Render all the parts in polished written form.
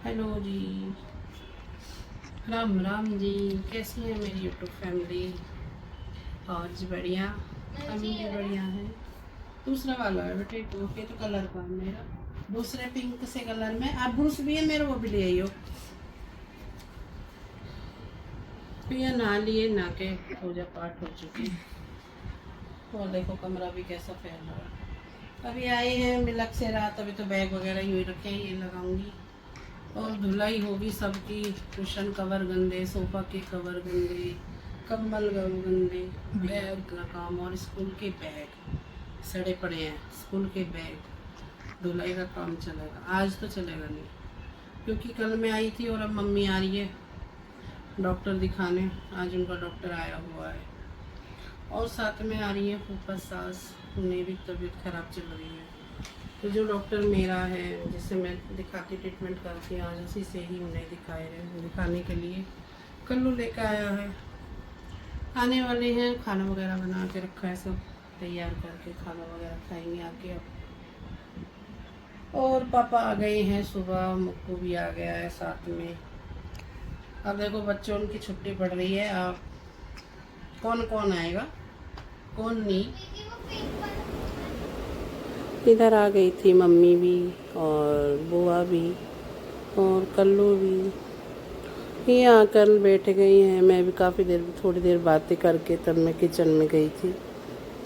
Hello जी, राम राम जी। कैसी है मेरी यूट्यूब फैमिली? और जी बढ़िया, हम भी बढ़िया हैं। दूसरा वाला है बेटे, टोके तो कलर का है मेरा, दूसरे पिंक से कलर में। आप ब्रूस भी है मेरा, वो भी ले आइयो। पिया नहा लिए, नहा के पूजा पाठ हो चुकी। और देखो कमरा भी कैसा फैल रहा है। अभी आए हैं मिलक से रात, अभी तो बैग वगैरह यूँ ही रखे हैं, ये लगाऊंगी और धुलाई होगी सबकी। कुशन कवर गंदे, सोफा के कवर गंदे, कंबल गंदे, बैग का काम और स्कूल के बैग सड़े पड़े हैं। स्कूल के बैग धुलाई का काम चलेगा, आज तो चलेगा नहीं क्योंकि कल मैं आई थी और अब मम्मी आ रही है डॉक्टर दिखाने। आज उनका डॉक्टर आया हुआ है और साथ में आ रही है फूफा सास, उन्हें भी तबीयत खराब चल रही है। तो जो डॉक्टर मेरा है जिससे मैं दिखाती ट्रीटमेंट करती, आज उसी से ही उन्हें दिखाने के लिए कल्लू लेकर आया है। आने वाले हैं, खाना वगैरह बना के रखा है, सब तैयार करके खाना वगैरह खाएंगे आके अब। और पापा आ गए हैं सुबह, मुक्कू भी आ गया है साथ में। अब देखो बच्चों उनकी छुट्टी पड़ रही है, अब कौन कौन आएगा कौन नहीं। इधर आ गई थी मम्मी भी और बुआ भी और कल्लू भी। ये आकर बैठ गई हैं। मैं भी काफ़ी देर, थोड़ी देर बातें करके तब मैं किचन में गई थी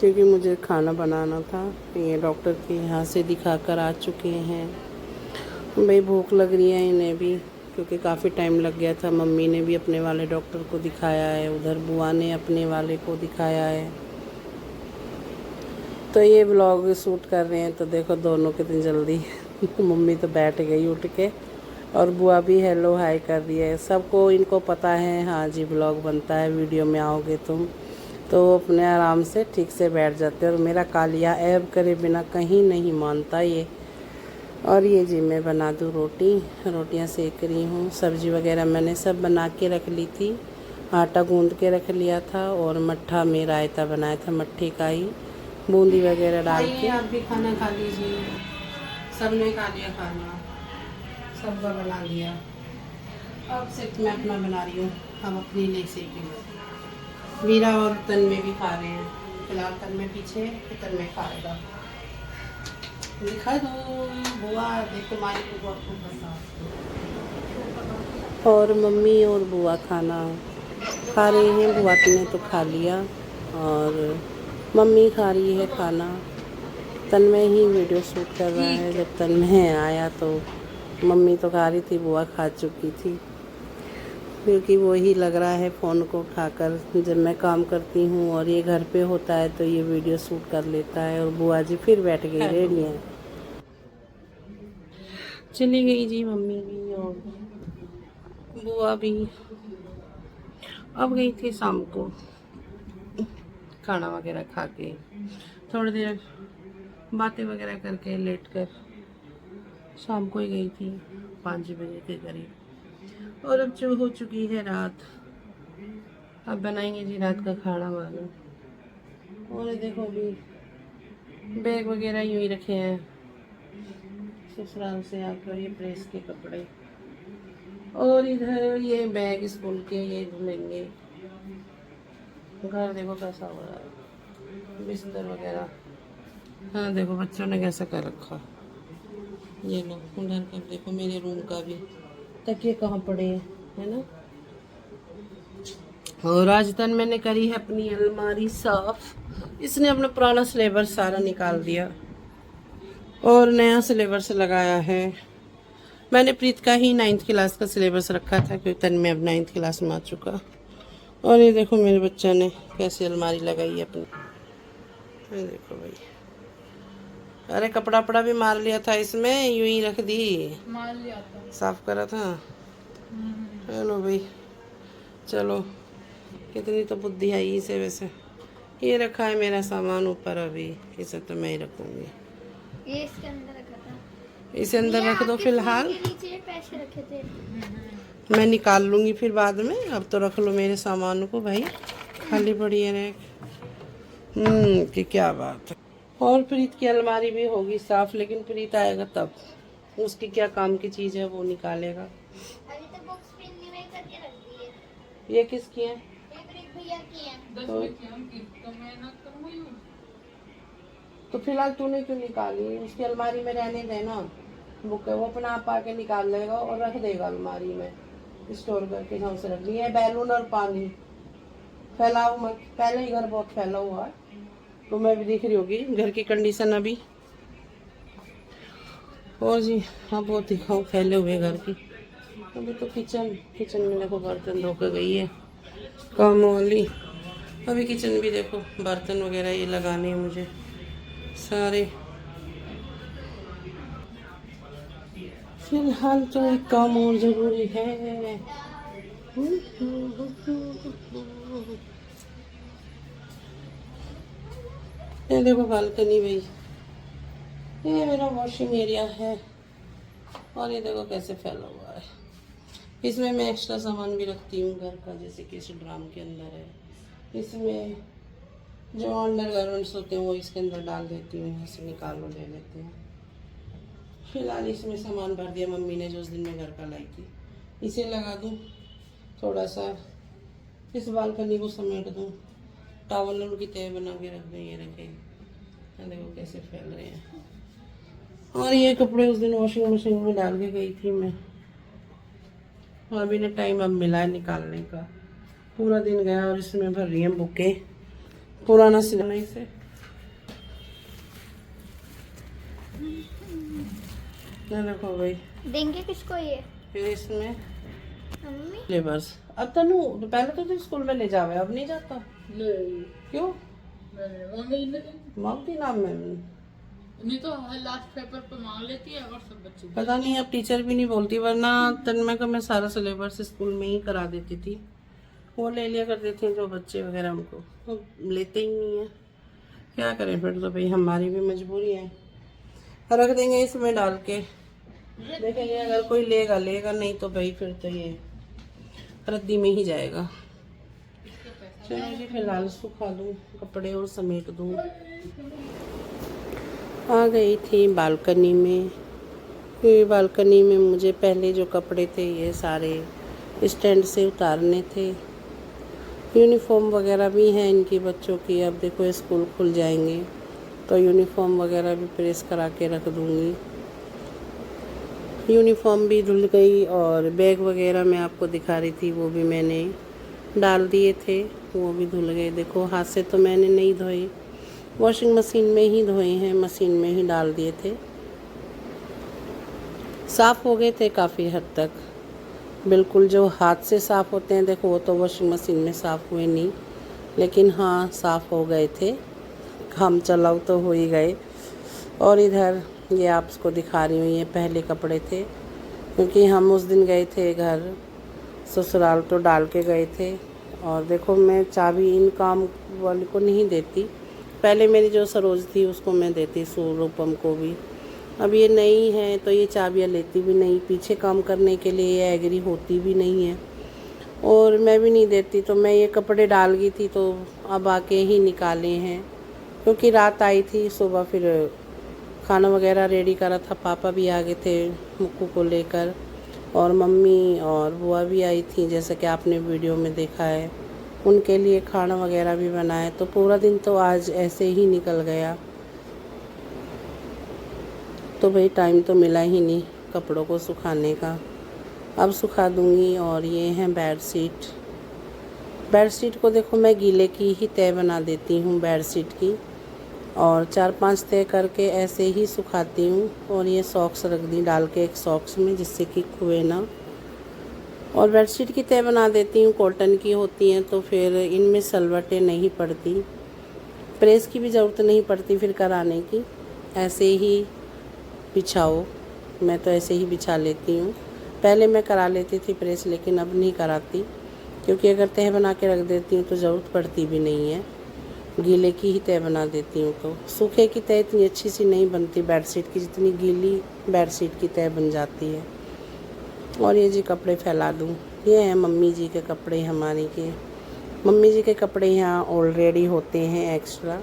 क्योंकि मुझे खाना बनाना था। ये डॉक्टर के यहाँ से दिखा कर आ चुके हैं। भाई भूख लग रही है इन्हें भी क्योंकि काफ़ी टाइम लग गया था। मम्मी ने भी अपने वाले डॉक्टर को दिखाया है, उधर बुआ ने अपने वाले को दिखाया है। तो ये व्लॉग शूट कर रहे हैं तो देखो दोनों कितनी जल्दी मम्मी तो बैठ गई उठ के और बुआ भी हेलो हाय कर रही है। सबको इनको पता है, हाँ जी व्लॉग बनता है, वीडियो में आओगे तुम, तो अपने आराम से ठीक से बैठ जाते हैं। और मेरा कालिया ऐब करे बिना कहीं नहीं मानता ये। और ये जी मैं बना दूँ रोटियां सेक रही हूँ। सब्जी वगैरह मैंने सब बना के रख ली थी, आटा गूंद के रख लिया था और मट्ठा में रायता बनाया था, मट्ठे का ही बूंदी वगैरह डाल के। आप भी खाना खा लीजिए, सबने खा लिया खाना, सबका बना लिया। अब सिर्फ मैं अपना बना रही हूँ, हम अपनी नहीं सेकेंगे। वीरा और तन में भी खा रहे हैं, फिलहाल तन में पीछे, तन में खाएगा। दिखा दो बुआ, देखो मारी को आपको पता। और मम्मी और बुआ खाना खा रहे हैं। बुआ ने तो खा लिया और मम्मी खा रही है खाना। तन्मय ही वीडियो शूट कर रहा है। जब तन्मय आया तो मम्मी तो खा रही थी, बुआ खा चुकी थी क्योंकि वो ही लग रहा है फ़ोन को उठाकर। जब मैं काम करती हूँ और ये घर पे होता है तो ये वीडियो शूट कर लेता है। और बुआ जी फिर बैठ गई रेडी हैं। चली गई जी मम्मी भी और बुआ भी। अब गई थी शाम को खाना वगैरह खा के, थोड़ी देर बातें वगैरह करके लेट कर शाम को ही गई थी 5 बजे के करीब। और अब जो हो चुकी है रात, अब बनाएंगे जी रात का खाना वाना। और देखो अभी बैग वगैरह यूँ ही रखे हैं ससुराल से आकर, ये प्रेस के कपड़े। और इधर ये बैग स्कूल के, ये धुलेंगे। घर देखो कैसा हो रहा है, बिस्तर वगैरह। हाँ देखो बच्चों ने कैसा कर रखा। ये लो उधर का देखो, मेरे रूम का भी तकिए कहाँ पड़े हैं, है ना। और राजस्थान मैंने करी है अपनी अलमारी साफ। इसने अपना पुराना सिलेबस सारा निकाल दिया और नया सिलेबस लगाया है। मैंने प्रीत का ही 9th क्लास का सिलेबस रखा था क्योंकि तन में अब 9th क्लास में आ चुका। और ये देखो मेरे बच्चा ने कैसे अलमारी लगाई है अपनी। ये देखो भाई, अरे कपड़ा वपड़ा भी मार लिया था इसमें, यूं ही रख दी, मार लिया था, साफ करा था। हेलो भाई, चलो कितनी तो बुद्धि आई इसे। वैसे ये रखा है मेरा सामान ऊपर, अभी इसे तो मैं ही रखूँगी। ये इसके अंदर रखा था, इसे अंदर रख दो फिलहाल। नीचे पैसे रखे थे, मैं निकाल लूँगी फिर बाद में। अब तो रख लो मेरे सामान को भाई, खाली पड़ी है रैक। कि क्या बात है। और प्रीत की अलमारी भी होगी साफ, लेकिन प्रीत आएगा तब, उसकी क्या काम की चीज़ है वो निकालेगा। अभी तो बुक्स पिन में करके रख दी है। ये किसकी है? ये ब्रिक भैया की है। तो फिलहाल तूने क्यों निकाली? उसकी अलमारी में रहने देना बुक है, वो अपना आप आके निकाल लेगा और रख देगा अलमारी में स्टोर करके। जहाँ से रखनी है बैलून और पानी फैलाओ मत, पहले ही घर बहुत फैला हुआ है, तो मैं भी देख रही होगी घर की कंडीशन अभी। और जी हाँ बहुत दिखाऊँ फैले हुए घर की। अभी तो किचन में देखो बर्तन धो के गई है काम वाली। अभी किचन भी देखो बर्तन वगैरह ये लगाने हैं मुझे सारे। फिलहाल तो एक काम और जरूरी है। ये देखो बालकनी भाई, ये मेरा वॉशिंग एरिया है और ये देखो कैसे फैला हुआ है। इसमें मैं एक्स्ट्रा सामान भी रखती हूँ घर का, जैसे कि इस ड्राम के अंदर है। इसमें जो अंडर गारमेंट्स होते हैं वो इसके अंदर डाल देती हूँ, यहाँ से निकाल ले लेते हैं। फिलहाल इसमें सामान भर दिया मम्मी ने जो उस दिन मैं घर का लाई थी। इसे लगा दूँ थोड़ा सा, इस बालकनी को समेट दूँ, टावल उनकी तय बना के रख दें। ये रखें, देखो कैसे फैल रहे हैं। और ये कपड़े उस दिन वॉशिंग मशीन में डाल के गई थी मैं, और अभी ने टाइम अब मिला है निकालने का। पूरा दिन गया और इसमें भर रही है बुके पुराना सिलने से। देखो भाई देंगे किसको ये? फिर इसमें मम्मी लेबर्स। अब तनु पहले तो स्कूल में ले जावे, अब नहीं जाता। नहीं क्यों? नहीं मांगती नाम में तो लास्ट पेपर पे मांग लेती है और सब बच्चे। पता नहीं अब टीचर भी नहीं बोलती, वरना तन्मय को मैं सारा सिलेबस स्कूल में ही करा देती थी। वो ले लिया करते थे जो बच्चे वगैरह, हमको वो लेते ही नहीं है। क्या करें फिर, तो भाई हमारी भी मजबूरी है। रख देंगे इसमें डाल के, देखेंगे अगर कोई लेगा लेगा, नहीं तो भाई फिर तो ये रद्दी में ही जाएगा। चलो जी फिलहाल सुखा दूँ कपड़े और समेट दूँ। आ गई थी बालकनी में। ये बालकनी में मुझे पहले जो कपड़े थे ये सारे स्टैंड से उतारने थे। यूनिफॉर्म वगैरह भी हैं इनकी बच्चों की। अब देखो स्कूल खुल जाएंगे तो यूनिफॉर्म वगैरह भी प्रेस करा के रख दूँगी। यूनिफॉर्म भी धुल गई और बैग वगैरह मैं आपको दिखा रही थी वो भी मैंने डाल दिए थे, वो भी धुल गए। देखो हाथ से तो मैंने नहीं धोए, वॉशिंग मशीन में ही धोए हैं, मशीन में ही डाल दिए थे। साफ़ हो गए थे काफ़ी हद तक, बिल्कुल जो हाथ से साफ़ होते हैं देखो वो तो वॉशिंग मशीन में साफ़ हुए नहीं, लेकिन हाँ साफ़ हो गए थे। काम चलाओ तो हो ही गए। और इधर ये आपको दिखा रही हूँ, ये पहले कपड़े थे क्योंकि हम उस दिन गए थे घर ससुराल तो डाल के गए थे। और देखो मैं चाबी इन काम वाले को नहीं देती, पहले मेरी जो सरोज थी उसको मैं देती, स्वरूपम को भी। अब ये नई है तो ये चाबियाँ लेती भी नहीं, पीछे काम करने के लिए ये एग्री होती भी नहीं है, और मैं भी नहीं देती। तो मैं ये कपड़े डाल गई थी तो अब आके ही निकाले हैं, क्योंकि रात आई थी। सुबह फिर खाना वगैरह रेडी करा था, पापा भी आ गए थे मुक्कू को लेकर, और मम्मी और बुआ भी आई थी जैसा कि आपने वीडियो में देखा है। उनके लिए खाना वगैरह भी बनाया, तो पूरा दिन तो आज ऐसे ही निकल गया। तो भाई टाइम तो मिला ही नहीं कपड़ों को सुखाने का। अब सुखा दूंगी। और ये हैं बेडशीट। बेडशीट को देखो मैं गीले की ही तय बना देती हूँ बेडशीट की, और 4-5 तय करके ऐसे ही सुखाती हूँ। और ये सॉक्स रख दी डाल के एक सॉक्स में, जिससे कि खुए ना। और बेडशीट की तय बना देती हूँ, कॉटन की होती हैं तो फिर इनमें सलवटें नहीं पड़ती, प्रेस की भी ज़रूरत नहीं पड़ती फिर कराने की। ऐसे ही बिछाओ, मैं तो ऐसे ही बिछा लेती हूँ। पहले मैं करा लेती थी प्रेस, लेकिन अब नहीं कराती, क्योंकि अगर तह बना के रख देती हूँ तो ज़रूरत पड़ती भी नहीं है। गीले की ही तय बना देती हूँ, तो सूखे की तय इतनी अच्छी सी नहीं बनती बेडशीट की, जितनी गीली बेडशीट की तय बन जाती है। और ये जी कपड़े फैला दूँ, ये हैं मम्मी जी के कपड़े हमारी के। मम्मी जी के कपड़े यहाँ ऑलरेडी होते हैं एक्स्ट्रा,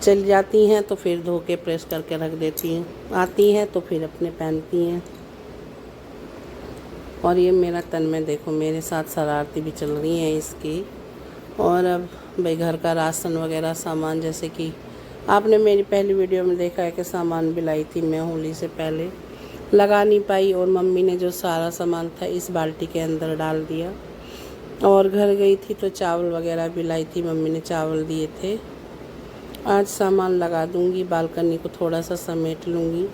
चली जाती हैं तो फिर धो के प्रेस करके रख देती हैं, आती हैं तो फिर अपने पहनती हैं। और ये मेरा तन में देखो मेरे साथ शरारती भी चल रही हैं इसकी। और अब भाई घर का राशन वगैरह सामान, जैसे कि आपने मेरी पहली वीडियो में देखा है कि सामान भी लाई थी मैं होली से पहले, लगा नहीं पाई और मम्मी ने जो सारा सामान था इस बाल्टी के अंदर डाल दिया। और घर गई थी तो चावल वगैरह भी लाई थी, मम्मी ने चावल दिए थे। आज सामान लगा दूंगी, बालकनी को थोड़ा सा समेट लूँगी।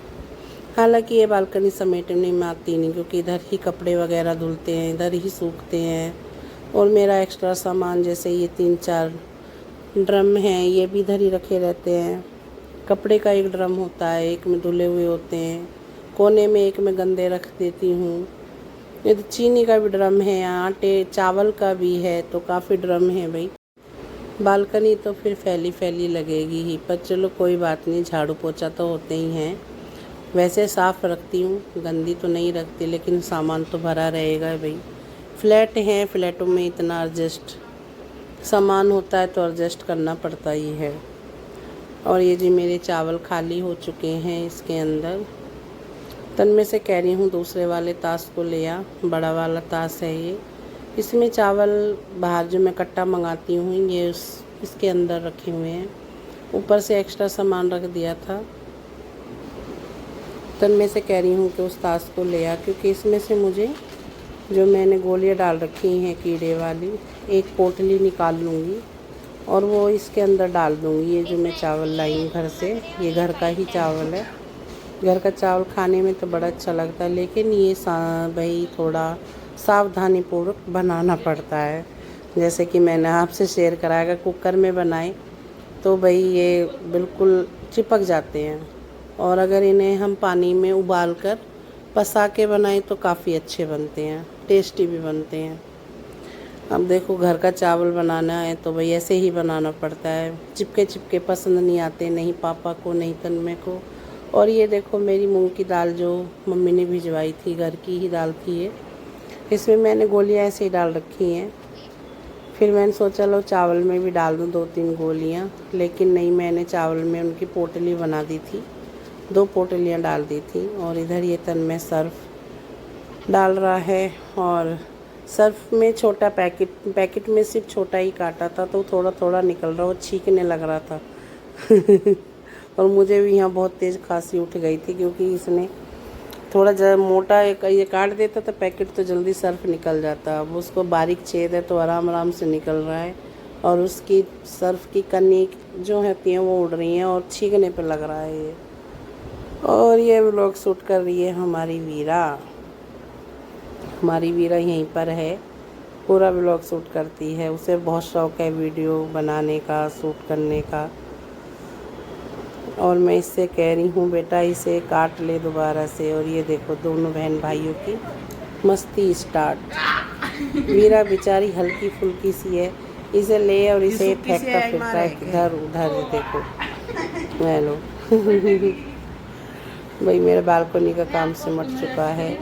हालांकि ये बालकनी समेटने में आती नहीं, क्योंकि इधर ही कपड़े वगैरह धुलते हैं, इधर ही सूखते हैं। और मेरा एक्स्ट्रा सामान जैसे ये 3-4 ड्रम हैं, ये भी इधर ही रखे रहते हैं। कपड़े का एक ड्रम होता है, एक में धुले हुए होते हैं, कोने में एक में गंदे रख देती हूँ। ये तो चीनी का भी ड्रम है, आटे चावल का भी है, तो काफ़ी ड्रम है भाई। बालकनी तो फिर फैली लगेगी ही, पर चलो कोई बात नहीं, झाड़ू पोछा तो होते ही हैं। वैसे साफ़ रखती हूँ, गंदी तो नहीं रखती, लेकिन सामान तो भरा रहेगा भाई। फ्लैट हैं, फ्लैटों में इतना एडजस्ट सामान होता है तो एडजस्ट करना पड़ता ही है। और ये जी मेरे चावल खाली हो चुके हैं इसके अंदर। तन में से कह रही हूँ दूसरे वाले ताश को ले आ, बड़ा वाला ताश है ये। इसमें चावल बाहर जो मैं कट्टा मंगाती हूँ ये इसके अंदर रखे हुए हैं, ऊपर से एक्स्ट्रा सामान रख दिया था। तन में से कह रही हूँ कि उस ताश को ले आ, क्योंकि इसमें से मुझे जो मैंने गोलियाँ डाल रखी हैं कीड़े वाली, एक पोटली निकाल लूँगी और वो इसके अंदर डाल दूँगी। ये जो मैं चावल लाई हूँ घर से, ये घर का ही चावल है। घर का चावल खाने में तो बड़ा अच्छा लगता है, लेकिन ये भाई थोड़ा सावधानीपूर्वक बनाना पड़ता है। जैसे कि मैंने आपसे शेयर कराया, अगर कुकर में बनाए तो भाई ये बिल्कुल चिपक जाते हैं, और अगर इन्हें हम पानी में उबाल कर पसा के बनाएं तो काफ़ी अच्छे बनते हैं, टेस्टी भी बनते हैं। अब देखो घर का चावल बनाना है तो भाई ऐसे ही बनाना पड़ता है, चिपके पसंद नहीं आते, नहीं पापा को नहीं तन्मय को। और ये देखो मेरी मूंग की दाल जो मम्मी ने भिजवाई थी, घर की ही दाल थी ये, इसमें मैंने गोलियां ऐसे ही डाल रखी हैं। फिर मैंने सोचा लो चावल में भी डाल दूँ 2-3 गोलियां, लेकिन नहीं, मैंने चावल में उनकी पोटली बना दी थी, 2 पोटलियां डाल दी थी। और इधर ये तन्मय सर्फ डाल रहा है, और सर्फ में छोटा पैकेट में सिर्फ छोटा ही काटा था तो थोड़ा थोड़ा निकल रहा, वो छींकने लग रहा था। और मुझे भी यहाँ बहुत तेज़ खांसी उठ गई थी, क्योंकि इसने थोड़ा मोटा ये काट देता तो पैकेट तो जल्दी सर्फ निकल जाता। अब उसको बारीक छेद है तो आराम से निकल रहा है, और उसकी सर्फ की कनी जो होती हैं वो उड़ रही हैं और छींकने पे लग रहा है ये। और ये व्लॉग शूट कर रही है हमारी वीरा। हमारी वीरा यहीं पर है, पूरा व्लॉग शूट करती है, उसे बहुत शौक़ है वीडियो बनाने का, शूट करने का। और मैं इससे कह रही हूँ बेटा इसे काट ले दोबारा से। और ये देखो दोनों बहन भाइयों की मस्ती स्टार्ट। वीरा बेचारी हल्की फुल्की सी है, इसे ले और इसे फेंकता फिरता है इधर उधर। देखो हेलो भाई मेरे बालकनी का काम सिमट चुका है,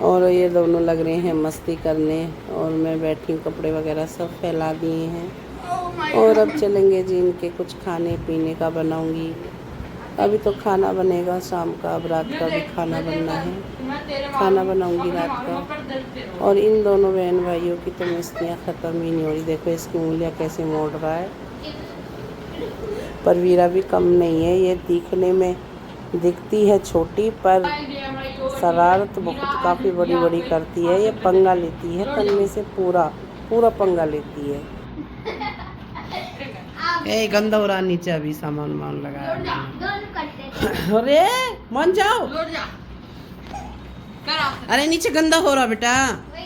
और ये दोनों लग रहे हैं मस्ती करने, और मैं बैठी हूँ, कपड़े वगैरह सब फैला दिए हैं। और अब चलेंगे जी इनके कुछ खाने पीने का बनाऊंगी। अभी तो खाना बनेगा शाम का, अब रात का भी खाना बनना है, खाना बनाऊंगी रात का। और इन दोनों बहन भाइयों की तो मस्तियाँ ख़त्म ही नहीं हो रही। देखो इसकी उंगलियाँ कैसे मोड़ रहा है, पर वीरा भी कम नहीं है। ये दिखने में दिखती है छोटी, पर शरारत बहुत काफ़ी बड़ी करती है। ये पंगा लेती है, तन्मय से पूरा पंगा लेती है। ए गंदा हो रहा, नीचे अभी सामान लगाया। अरे मान जाओ, अरे नीचे गंदा हो रहा बेटा,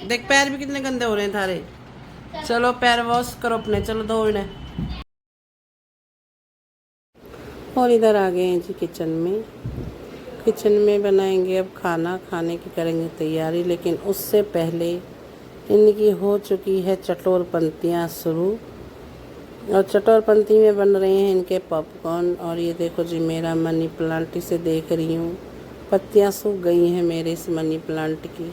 देख पैर भी कितने गंदे हो रहे हैं थारे। चलो पैर वॉश करो अपने, चलो धो इन्हें। और इधर आ गए हैं जी किचन में बनाएंगे अब खाने की करेंगे तैयारी। लेकिन उससे पहले इनकी हो चुकी है चटोरपंतियाँ शुरू, और चटोरपंती में बन रहे हैं इनके पॉपकॉर्न। और ये देखो जी मेरा मनी प्लांट, इसे देख रही हूँ, पत्तियाँ सूख गई हैं मेरे इस मनी प्लांट की।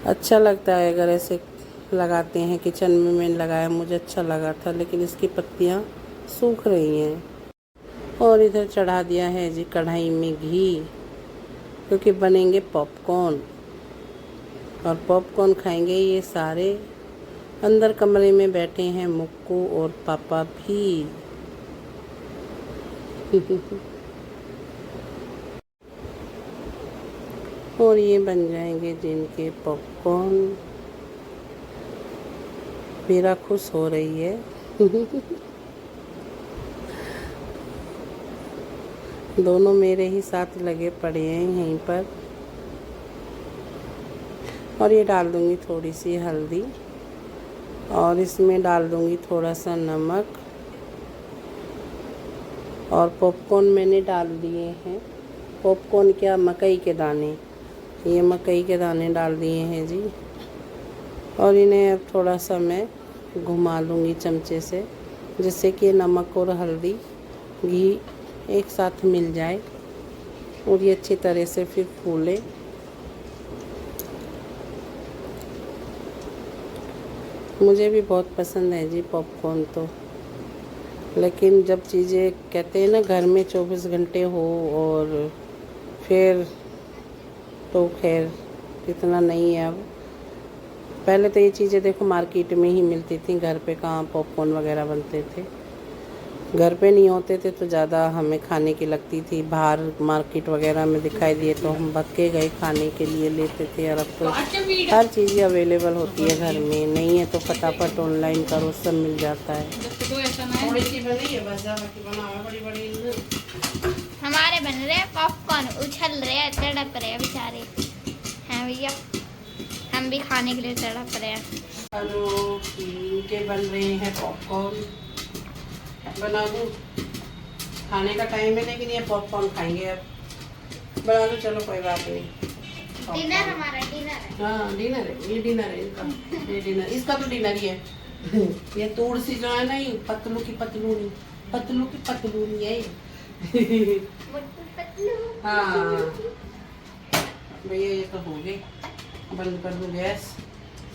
अच्छा लगता है अगर ऐसे लगाते हैं, किचन में मैंने लगाया, मुझे अच्छा लगा था, लेकिन इसकी पत्तियाँ सूख रही हैं। और इधर चढ़ा दिया है जी कढ़ाई में घी, क्योंकि बनेंगे पॉपकॉर्न और पॉपकॉर्न खाएंगे ये सारे। अंदर कमरे में बैठे हैं मुक्कू और पापा भी। और ये बन जाएंगे जिनके पॉपकॉर्न। मेरा खुश हो रही है। दोनों मेरे ही साथ लगे पड़े हैं यहीं पर। और ये डाल दूंगी थोड़ी सी हल्दी और इसमें डाल दूंगी थोड़ा सा नमक। और पॉपकॉर्न मैंने डाल दिए हैं। पॉपकॉर्न क्या, मकई के दाने, ये मकई के दाने डाल दिए हैं जी। और इन्हें अब थोड़ा सा मैं घुमा लूँगी चमचे से, जिससे कि नमक और हल्दी घी एक साथ मिल जाए और ये अच्छी तरह से फिर फूले। मुझे भी बहुत पसंद है जी पॉपकॉर्न तो, लेकिन जब चीज़ें कहते हैं ना घर में 24 घंटे हो और फिर तो खैर इतना नहीं है अब। पहले तो ये चीज़ें देखो मार्केट में ही मिलती थी, घर पे कहाँ पॉपकॉर्न वगैरह बनते थे। घर पे नहीं होते थे तो ज़्यादा हमें खाने की लगती थी। बाहर मार्केट वगैरह में दिखाई दिए तो हम भक्के गए खाने के लिए लेते थे। और अब तो हर चीज़ अवेलेबल होती है घर में, नहीं है तो फटाफट ऑनलाइन करो, सब मिल जाता है। हमारे बन रहे हैं पॉपकॉर्न, उछल रहे हैं, तड़प रहे हैं बेचारे हैं भैया। हम भी खाने के लिए तड़प रहे हैं। हेलो, के बन रहे हैं पॉपकॉर्न। बना दूँ? खाने का टाइम है लेकिन ये पॉपकॉर्न खाएंगे अब। बना दो, चलो कोई बात नहीं। डिनर हमारा डिनर है। हाँ डिनर है, ये डिनर है इनका। ये डिनर, इसका तो डिनर ही है। ये तोड़ सी जो है ना, ये पतलू की पतलूनी, पतलू की पतलूनी है ये। हाँ भैया ये तो हो गई, बंद कर दो गैस।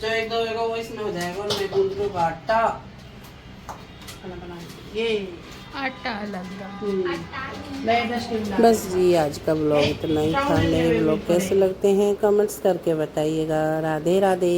जो एक दो वो इसमें हो जाएगा और मैं गूंद लूँगा आटा। खाना बना ये आटा अलग बस जी, आज का ब्लॉग इतना ही था। मेरे ब्लॉग कैसे लगते हैं कमेंट्स करके बताइएगा। राधे राधे।